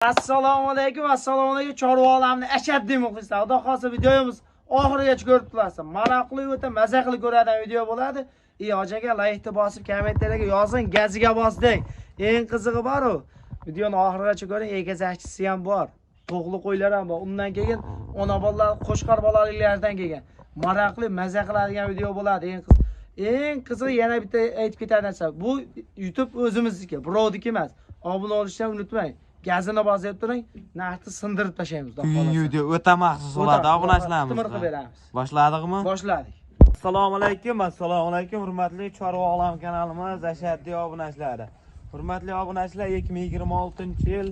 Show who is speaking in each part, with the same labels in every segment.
Speaker 1: Assalomu alaykum chorva olamni ashaddiy muxlislar. Xudo xolsa videomiz oxirigacha ko'rib turasiz. Maroqli o'ta mazaqli ko'radigan video bo'ladi. Hojaga layikni bosib kommentlarga yozing, gaziga bosdik. Eng qizig'i bor u. Videoni oxirigacha ko'ring, egazachisi ham bor. To'g'li qo'ylar ham bor. Undan keyin ona bolalar, qo'shqar bolaliklardan kelgan. Maroqli, maza qiladigan video bo'ladi. Eng qizig'i yana bitta aytib ketaman narsa. Bu YouTube o'zimizniki, birovniki emas. Obuna olishni unutmang. Gazini bosib turing, narxni sindirib tashlaymiz.
Speaker 2: Bugungi video o'ta maxsus bo'ladi, obunachilarimiz. Boshladikmi?
Speaker 1: Boshladik.
Speaker 2: Assalomu alaykum, hurmatli Chorva olam kanalimiz ashaddiy obunachilari. Hurmatli obunachilar, 2026-yil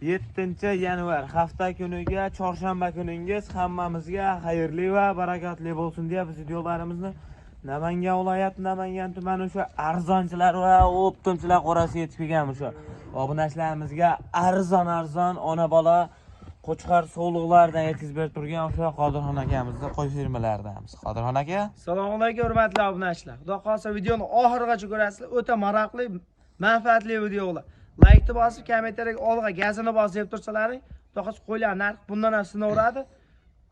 Speaker 2: 7-yanvar hafta kuniga, chorshanba kuningiz hammamizga xayrli va barakatli bo'lsin deb biz videolarimizni Namangan viloyati, Namangan tumani o'sha arzonchilar va optimchilar qorasiga yetib kelgan o'sha obunachilarimizga arzon ona bola qo'chqar sovliqlardan yetkazib berib turgan o'sha Qodirxon akamizni qo'y firmalaridanmiz. Qodirxon aka,
Speaker 1: assalomu alaykum hurmatli obunachilar. Xudo xolsa videoni oxirigacha ko'rasizlar. O'ta maroqli, manfaatli video bo'ladi. Laykni bosib, kommentlarga olg'a gazini bosib tursalaring, xudo xolsa qo'ylar narx bundan ham sinaveradi.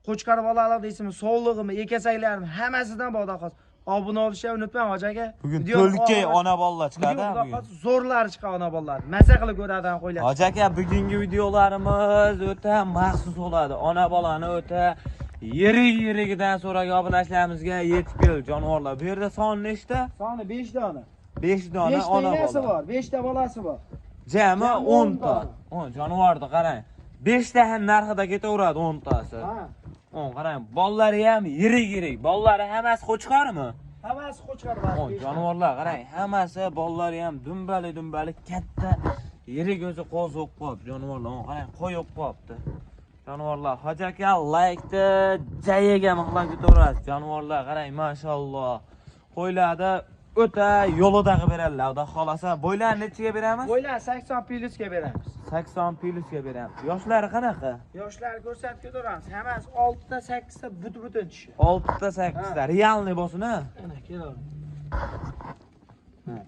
Speaker 1: Qo'chqar bolalar deysizmi, sovlig'imi, ekasaklarimi hammasidan xudo xolsa obuna olishni unutmang hojaga.
Speaker 2: Bugun to'lkay ona bolalar chiqadi.
Speaker 1: Bugun zo'rlari chiqadi ona bolalar. Maza qilib ko'radigan qo'ylar.
Speaker 2: Hoja aka, bugungi videolarimiz o'ta maxsus bo'ladi. Ona bolani o'ta yirik-yirigidan so'ragan obunachilarimizga yetib keldi jonivorlar. Bu yerda soni nechta?
Speaker 1: Soni 5 dona.
Speaker 2: 5 dona ona bola
Speaker 1: bor, 5 ta bolasi bor.
Speaker 2: Jami 10 ta. Jonivorni qarang. 5 ta ham narxida ketaveradi 10 tasi.
Speaker 1: Ha.
Speaker 2: Qarang, bolalari ham yirik. Bolalari hammasi qo'chqarmi?
Speaker 1: Hammasi qo'chqar bor.
Speaker 2: Jonivorlar qarang, hammasi bolalari ham dumbali katta, yirik o'zi qo'z o'q qolib. Jonivorlar, qarang, qo'y o'q qolibdi. Jonivorlar, hoja aka laykni jayiga mixlab ketaverasiz. Jonivorlar qarang, mashalloh. Qo'ylarda o'ta yo'lida qilib beradilar. Xudo xolasa, bo'ylarni nechaga beramiz?
Speaker 1: Bo'ylar 80 plyusga beramiz.
Speaker 2: 80 plyusga beramiz. Yoshlari qanaqa?
Speaker 1: Yoshlari ko'rsatib ketaveramiz. Hammasi 6 ta 8 ta butun tishi.
Speaker 2: 6 ta 8 ta realniy bo'lsin-a?
Speaker 1: Ana kelaver.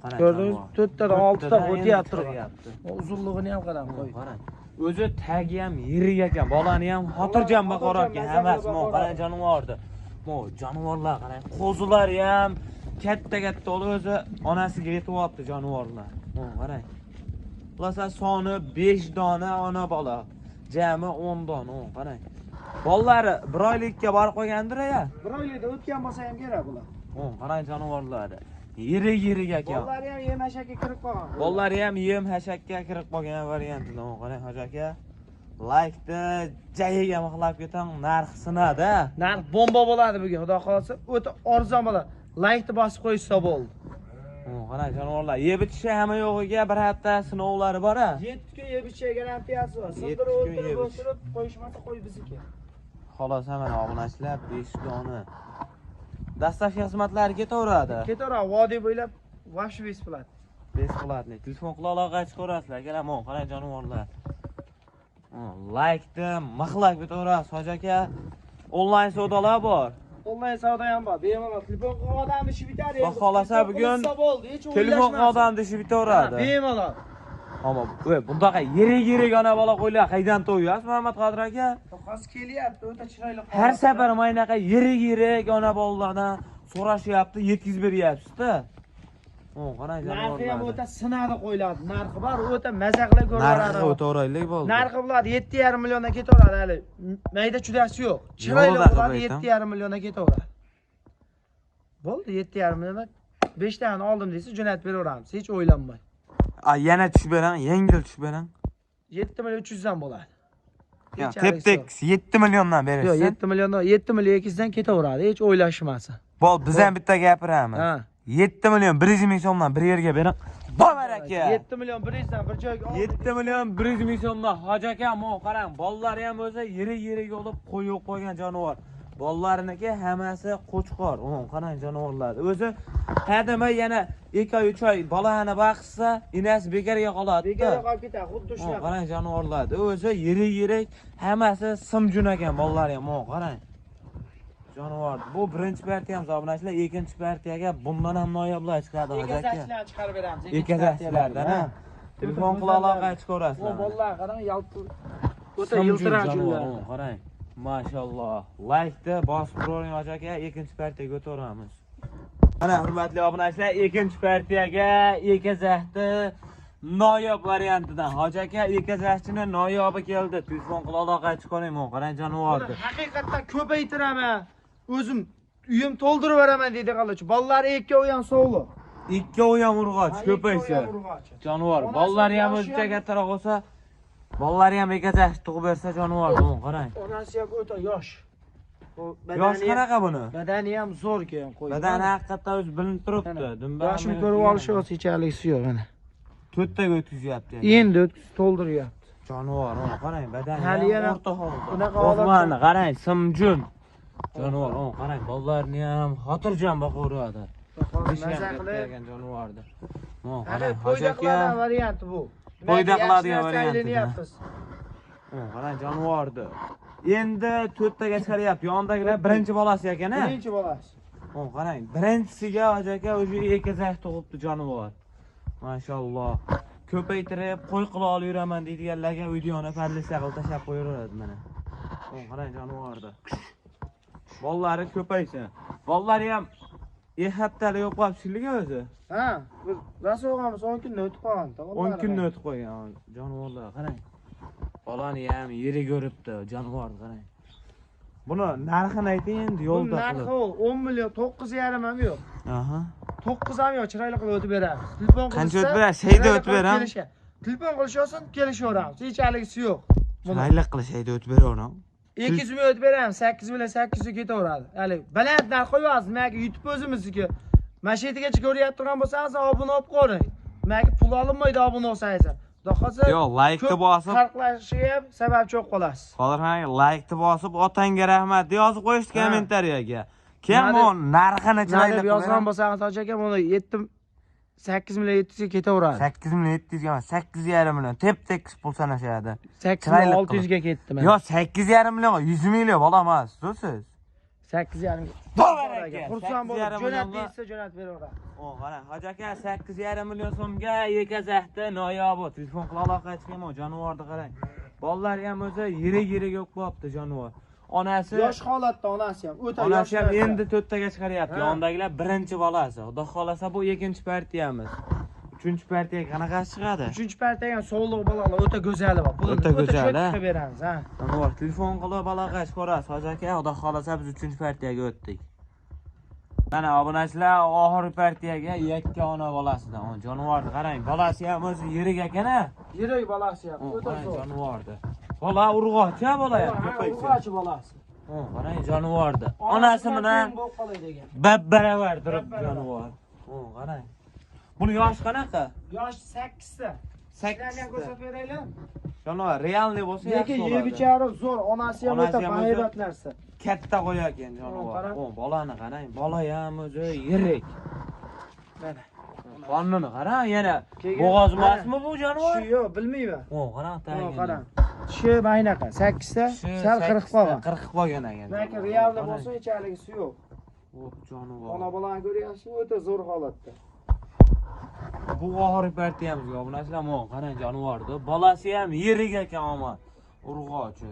Speaker 2: Qarang.
Speaker 1: Ko'rdingiz, 4 ta 6 ta o'tyapti. Uzunligini ham qarang, qo'y.
Speaker 2: Qarang. O'zi tagi ham yirik ekan, bolani ham xotirjam baqaroq ekan, hammasi qarang jonivordi. Jonivorlar qarang, qo'zilari ham katta o'zi onasiga yetyapti jonivorlar. Qarang. Xulasa soni 5 dona ona bola. Jami 10 dona, qarang. Bolalari 1 oylikka borib qo'ygandir-ya.
Speaker 1: 1 oylikda o'tgan bo'lsa ham kerak bular.
Speaker 2: Qarang jonivorlari. Yirik ekan.
Speaker 1: Bolalari ham yem hashakka kirib qolgan.
Speaker 2: Bolalari ham yem hashakka kirib qolgan variantida. Qarang hoja aka. Laykni jayiga mixlab keting, narx sinadi.
Speaker 1: Narx bomba bo'ladi bugun. Xudo xolsa o'ta arzon bo'ladi. Laykni bosib qo'ysa bo'ldi.
Speaker 2: Qarang jonivorlar, yeb ichishi hamma yo'g'iga bir hafta sinovlari bor-a?
Speaker 1: 7 kun yeb ichishi garantiyasi bor. Sindirib o'tirib qo'yishmasa qo'y bizniki.
Speaker 2: Xolos, mana obunachilar 5 dona. Dastlabki xizmatlari ketaveradi.
Speaker 1: Ketaveradi, vodiy bo'ylab вообще besplat.
Speaker 2: Besplatli. Telefon qila aloqa chiqarasizlar. Kelamon, qarang jonivorlar. Laykni mixlab ketaverasiz, hoja aka. Onlayn savdolar bor.
Speaker 1: Onlayn savdo ham bor. Bemalol telefon qilgandan ishi bitadi.
Speaker 2: Xudo xolasa bugun telefon qilgandan ishi bitaveradi.
Speaker 1: Bemalol.
Speaker 2: Ammo bundaqa yirik ona bola qo'ylar qaydan to'yasiz, Muhammad Qodir aka?
Speaker 1: Hozir kelyapti, o'ta chiroyli.
Speaker 2: Har safar maynaqa yirik ona bolalardan so'rashyapti, yetkazib beryapsiz-da. Qarang jonivorlar.
Speaker 1: Narxi ham o'ta sinadi qo'yiladi. Narxi bor, o'ta maza qilib ko'radi.
Speaker 2: Narxi o'ta o'raylik bo'ldi.
Speaker 1: Narxi bo'ladi 7,5 milliondan ketaveradi hali. Mayda chudasi yo'q. Chiroyli bo'ladi 7,5 milliondan ketaveradi. Bo'ldi 7,5 milliondan 5 tani oldim deysiz, jo'natib beraveramiz, hech o'ylanmay.
Speaker 2: Yana tushib berang, yengil tushib berang.
Speaker 1: 7 million 300 dan bo'ladi.
Speaker 2: Tep-tek 7 milliondan berasiz.
Speaker 1: Yo'q, 7 million 200 dan ketaveradi, hech o'ylashmasin.
Speaker 2: Bo'l, biz ham bitta gapiramiz. 7 million 100 ming so'mdan bir yerga bering. Bo'lar aka.
Speaker 1: 7 million 100 dan bir joyga olib.
Speaker 2: 7 million 100 ming so'mdan hoja aka, qarang, bolalari ham o'zi yirik olib qo'yib qo'ygan jonivor. Bolalariniki hammasi qo'chqor. Qarang jonivorlar. O'zi hadama yana 2-3 oy bolani baqsa, inasi bekarga qoladi.
Speaker 1: Bekarga qolib ketadi, xuddi shunaqa.
Speaker 2: Qarang jonivorlar. O'zi yirik hammasi simjun ekan bolalari ham. Qarang. Jonivor. Bu birinchi partiyamiz obunachilar, ikkinchi partiyaga bundan ham noyoblar chiqadi hoja aka.
Speaker 1: Ekazachlarni chiqarib beramiz.
Speaker 2: Ekazachlardan. Telefon qila aloqa chiqarasizlar.
Speaker 1: Vallahi qarang, yaltır. O'ta yiltirajlar.
Speaker 2: Qarang. Mashalloh. Like-ni bosib turing aka, ikkinchi partiyaga o'tamiz. Mana hurmatli obunachilar, ikkinchi partiyaga ekazahti noyob variantidan Hoji aka ekazahchini noyobi keldi. Telefon qila aloqa chiqaring, qarang jonivorni.
Speaker 1: Haqiqatdan ko'paytiraman. O'zim uyim to'ldirib beraman deydi qalachi. Bolalar ikkovi ham sog'liq.
Speaker 2: Ikkovi ham urg'och ko'paysa. Jonivor. Bolalari ham o'zicha kattaroq bo'lsa, bolalari ham ekazah tug'ib bersa jonivor, qarang.
Speaker 1: Onasi ham o'ta yosh.
Speaker 2: Yosh qanaqa buni?
Speaker 1: Badani ham zo'r keyin qo'y.
Speaker 2: Badani haqiqatdan o'zi bilinib turibdi.
Speaker 1: Yoshini ko'rib olish o'zi hechaligi yo'q mana.
Speaker 2: To'rttaga o'tkazyapti.
Speaker 1: Endi to'ldiryapti.
Speaker 2: Jonivor, qarang, badani
Speaker 1: hali yana
Speaker 2: o'rta holda.
Speaker 1: Bunaqa holatda
Speaker 2: qarang, simjun. Jonivor, qarang, bolalarni ham xotirjam boqaveradi.
Speaker 1: Maza qilib
Speaker 2: jonivordi.
Speaker 1: qarang, foyda qiladigan varianti bu.
Speaker 2: Foyda qiladigan varianti. Qarang, jonivordi. Endi 4 taga chiqaryapti. Yondagilar birinchi bolasi ekan-a?
Speaker 1: Birinchi bolasi.
Speaker 2: Qarang, birinchisiga Hoji aka o'zi ekazak tug'ibdi jonivor. Mashalloh. Ko'paytirib, qo'y qila olaveraman deydiganlarga videoni parlisa qilib tashlab qo'yaveradi mana. Qarang jonivordi. Bolalari ko'paysa. Bolalari ham haftalik yo'q qolibsizligi o'zi.
Speaker 1: Ha, bir raso'g'amiz 10 kundan o'tib qolganda.
Speaker 2: 10 kundan o'tib qo'ygan jonivorlar, qarang. Bolani ham yeri ko'ribdi, jonivorni qarang. Buni narxini ayting endi yo'lda qilib.
Speaker 1: Narxi 10 million, 9,5 ham yo'q.
Speaker 2: Aha.
Speaker 1: 9 ham yo'q, chiroyli qilib o'tib beramiz. Telefon qilsa,
Speaker 2: qancha o'tib berasiz? Shayda o'tib beramiz.
Speaker 1: Telefon qilishsin, kelishaveramiz. Hechaligi yo'q.
Speaker 2: Chiroyli qilib shayda o'tib beraveramiz.
Speaker 1: 200 ming o'tib beramiz, 8 bilan 800 ketaveradi. Hali baland narx qo'yamiz, menga YouTube o'zimizniki. Mashetigacha ko'ryapti turgan bo'lsangiz, obuna olib qo'ying. Menga pul olinmaydi obuna olsangiz. Do'xosa
Speaker 2: yo'q, like-ni bosib
Speaker 1: farqlashishiga ham sababchi bo'lib qolasiz.
Speaker 2: Hozir like-ni bosib, otangga rahmat yozib qo'yishdi kommentariyaga. Keyin bu narxini chiroyli
Speaker 1: yozgan bo'lsangiz, Hoji aka, buni 8 million 700 ga ketaveradi.
Speaker 2: 8 million 700 ga emas, 8,5 million tep-tekis pul sanashadi.
Speaker 1: 8 million 600 ga ketdi mana.
Speaker 2: Yo'q, 8,5 million, 100 million bola emas, siz.
Speaker 1: 8,5 xursand bo'lib jo'nat deysa jo'nat beraveradi.
Speaker 2: Qarang, Hoji aka 8,5 million so'mga ekazahti noyobi telefon qila aloqa chiqaman, jonivorni qarang. Bolalari ham o'zi yirik yo'q bo'pti jonivor. Onasi
Speaker 1: yosh holatda onasi ham o'ta yosh.
Speaker 2: Onasi ham endi 4 taga chiqaryapti. Yondagilar birinchi bolasi. Xudo xolasa bu ikkinchi partiyamiz. 3-partiyaga qanaqa chiqadi?
Speaker 1: 3-partiyaga ham sog'liq bolalar o'ta go'zali bor. Pulni
Speaker 2: o'ta go'zal
Speaker 1: chiqib beramiz, ha.
Speaker 2: To'g'ri, telefon qilib aloqa chiqarasiz. Hoji aka, xudo xolasa biz 3-partiyaga o'tdik. Mana obunachilar oxirgi partiyaga yakka ona bolasidan. Jonivorni qarang, bolasi ham o'zi yirik ekan-a?
Speaker 1: Yirik bolasi ham o'ta zo'r.
Speaker 2: Jonivorni. Bola urg'ochi bola ham ko'paysa.
Speaker 1: Urg'ochi bolasi.
Speaker 2: Qarang jonivorni. Onasi bilan bab-baravar turib jonivor. Qarang. Buni yoshi qanaqa?
Speaker 1: Yoshi 8 ta. 8 ta ko'rsatib beraylar.
Speaker 2: Jonivor realniy bo'lsa yaxshi
Speaker 1: bo'ladi. Lekin yebichari zo'r, onasi ham o'ta bayrat narsa.
Speaker 2: Katta qo'yakan jonivor. Bolani qarang, bola ham o'zi yirik.
Speaker 1: Mana.
Speaker 2: Qonini qarang, yana bo'g'oz emasmi bu jonivor?
Speaker 1: Yo'q, bilmayman.
Speaker 2: Qarang, tagini.
Speaker 1: Qarang. Tishi maynaqa, 8 ta, sal 40 qolgan.
Speaker 2: 40 qolgan ekan.
Speaker 1: Lekin realniy bo'lsa hechaligi yo'q.
Speaker 2: Jonivor.
Speaker 1: Ona bolani ko'ryapsiz, o'ta zo'r holatda.
Speaker 2: Bu oxirgi partiyamizga obunachilar, qarang jonivorni. Bolasi ham yirik ekan omad. Urg'ochi.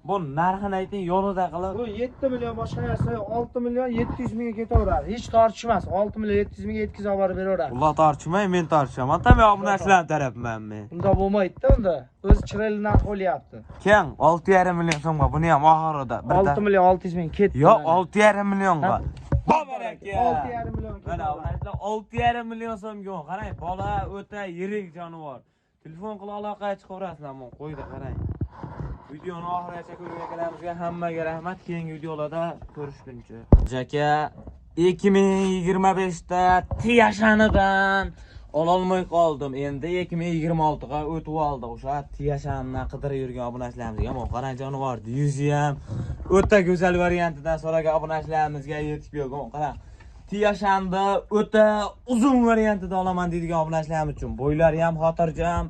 Speaker 2: Bu narxini ayting, yo'lida qilib.
Speaker 1: Bu 7 million boshqa narsa, 6 million 700 mingga ketaveradi. Hech tortishmas. 6 million 700 mingga yetkazib olib beraveradi.
Speaker 2: Ular tortishmay, men tortishaman. Tabii obunachilar tarafman men.
Speaker 1: Unda bo'lmaydi-da unda. O'zi chiroyli narx qo'yapti.
Speaker 2: Keyin 6,5 million so'mga buni ham oxirida
Speaker 1: 6 million 600 ming ketdi.
Speaker 2: Yo'q, 6,5 millionga. Babaraka.
Speaker 1: 6,5 million.
Speaker 2: Mana obunachilar 6,5 million so'mga. Qarang, bola o'ta yirik jonivor. Telefon qila aloqa chiqaverasizlarmi? Qo'ydi, qarang. Videoni oxirigacha ko'rganlarimizga hammaga rahmat. Keyingi videolarda ko'rishguncha. Aka 2025 da Tiyashanidan ololmay qoldim. Endi 2026 ga o'tib oldi. O'sha Tiyashanni qidirib yurgan obunachilarimizga ham qarang jonivorni yuzi ham o'ta go'zal variantidan so'ragan obunachilarimizga yetib kelgan. Qarang. Tiyashanni o'ta uzun variantida olaman deydigan obunachilarimiz uchun bo'ylari ham xotirjam.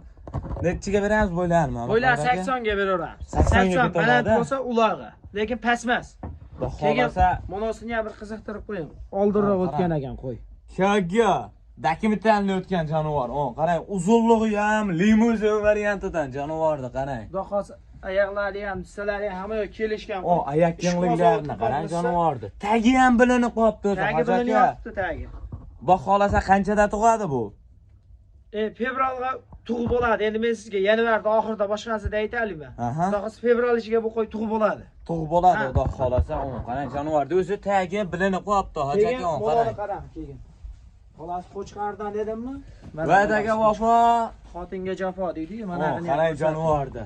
Speaker 2: Nechiga beramiz bo'ylarni?
Speaker 1: Bo'ylar 80 ga beraveramiz. 80 baland bo'lsa ulog'i, lekin pasmas. Keyin monosini ham bir qiziqtirib qo'ying. Oldinroq o'tgan ekan qo'y.
Speaker 2: Shaka. Dokumentalni o'tgan jonivor. Qarang, uzunligi ham limuzin variantidan jonivordi, qarang.
Speaker 1: Xudo xohlasa oyoqlari ham, dissalari ham hamma kelishgan.
Speaker 2: Oyoq kengliklarini qarang jonivordi. Tagi ham bilinib qolibdi o'zi.
Speaker 1: Tagi bilinib yotibdi tagi.
Speaker 2: Baholasa qanchada tug'adi bu?
Speaker 1: Fevralga tug'ib bo'ladi. Endi men sizga yanvarda oxirida boshqa narsada aytaylikmi? Xudo xohlasa fevral ichiga bu qo'y tug'ib bo'ladi.
Speaker 2: Tug'ib bo'ladi, xudo xolasa. Qarang jonivordi o'zi tagi bilinib qolibdi, hojaga
Speaker 1: qarang. Keyin. Xolos qo'chqardan dedimmi?
Speaker 2: Va'daga vafo,
Speaker 1: xotinga jafo deydi-yu, mana
Speaker 2: qarang jonivordi.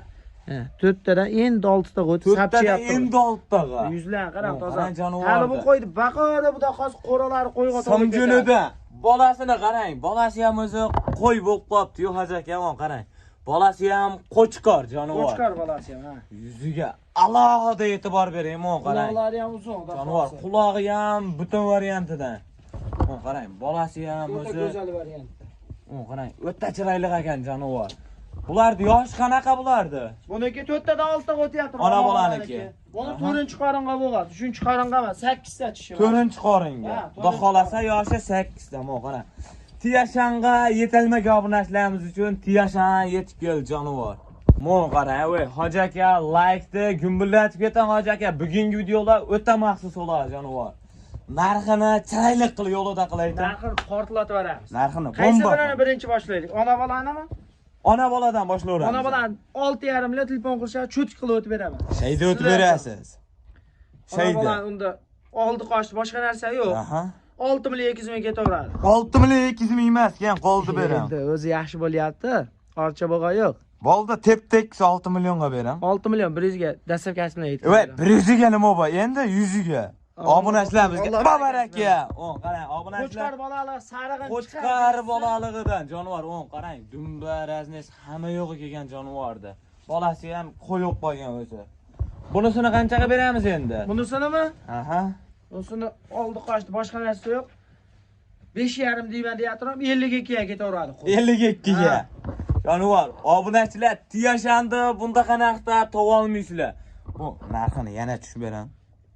Speaker 1: To'rttadan endi 6 ta qo'yib sapchiyapti.
Speaker 2: Endi 6 taga.
Speaker 1: Yuzlarni qarang toza.
Speaker 2: jonivordi.
Speaker 1: Hali bu qo'ydi baqada bu daqos qo'ralari qo'yga to'lib ketadi.
Speaker 2: Samjunida bolasini qarang. Bolasi ham o'zi qo'y bo'lib qolibdi-yu, hojaka qarang. Bolasi ham qo'chqor jonivor.
Speaker 1: Qo'chqor bolasi ham, ha.
Speaker 2: Yuziga alohida e'tibor bering, qarang.
Speaker 1: Quloqlari ham uzun,
Speaker 2: jonivor qulog'i ham butun variantidan. Qarang, bolasi ham o'zi
Speaker 1: go'zal variantda.
Speaker 2: Qarang, o'ta chiroyli ekan jonivor. Bularni yosh qanaqa bulardi?
Speaker 1: Buniki 4 tadan 6 ta o'tyapti.
Speaker 2: Ona bolaniki.
Speaker 1: Buni 4-chi qaringa bo'ladi. 3-chi qaringa emas, 8 ta tishi.
Speaker 2: 4-chi qaringa. Xudo xolasa yoshi 8 ta, qarang. Tiyashanga yetilmagan obunachilarimiz uchun tiyashan yetib keldi jonivor. Qarang, voy, hojaka like-ni gumbullatib keting hojaka. Bugungi videolar o'ta maxsus bo'ladi jonivor. Narxini chiroyli qilib yo'lida qilaydi.
Speaker 1: Narxini portlatib beramiz.
Speaker 2: Narxini
Speaker 1: qaysi birini birinchi boshlaylik? Ona bolanimi?
Speaker 2: Ona boladan boshlayveramiz.
Speaker 1: Ona bolan 6,5 million telefon qilishga cho'tk qilib o'tib beraman.
Speaker 2: Shayda o'tib berasiz.
Speaker 1: Ona bolan unda oldi qochdi, boshqa narsa yo'q. 6 million 200 ming ketaveradi.
Speaker 2: 6 million 200 ming emas, keyin qoldi beram.
Speaker 1: Endi o'zi yaxshi bo'lyapti. Orcha bo'lgan yo'q.
Speaker 2: Bolda tep-tek 6 millionga beram.
Speaker 1: 6 million 100 ga dastavkasini aytdim.
Speaker 2: Voy, 100 ga nima bo'l? Endi 100 ga. Obunachilarimizga baraka. Qarang, obunachilar.
Speaker 1: Qo'chqar bolalar sarig'in
Speaker 2: Qo'chqar bolaligidan jonivor, qarang, dumba, raznes hamma yo'g'i kelgan jonivordi. Bolasi ham qo'yib qo'ygan o'zi. Bunisini qanchaga beramiz endi?
Speaker 1: Bunisinimi?
Speaker 2: Aha.
Speaker 1: Bunisini oldi qochdi, boshqa narsa yo'q. 5,5 deyman deyaptiram, 52 ga ketaveradi.
Speaker 2: 52 ga. Jonivor, obunachilar tiyashandi, bundaqa narxda topa olmaysizlar. Bu narxini yana tushib beram.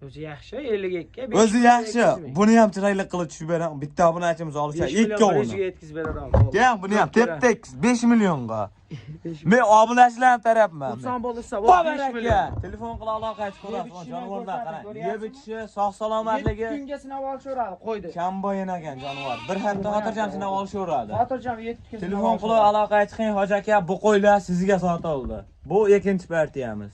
Speaker 1: O'zi yaxshi, 52 ga.
Speaker 2: O'zi yaxshi. Buni ham chiroyli qilib tushib beram. Bitta obunachimiz olsa, ikkovini.
Speaker 1: yetkazib beraman.
Speaker 2: Keyin buni ham tep-tek 5 millionga. Men obunachilar tarafman.
Speaker 1: Xursand bo'lsa,
Speaker 2: 5 million. Telefon qila aloqa qilib ko'rasiz, jonivorlar qarang. Yeb ichishi, sog' salomatligi.
Speaker 1: 7 kunga sinab olishaveradi, qo'ydi.
Speaker 2: Kamboyin ekan jonivor. Bir hafta xotirjam sinab olishaveradi.
Speaker 1: Xotirjam 7 kun.
Speaker 2: Telefon qilib aloqa chiqing, hojaka, bu qo'ylar sizga sotildi. Bu ikkinchi partiyamiz.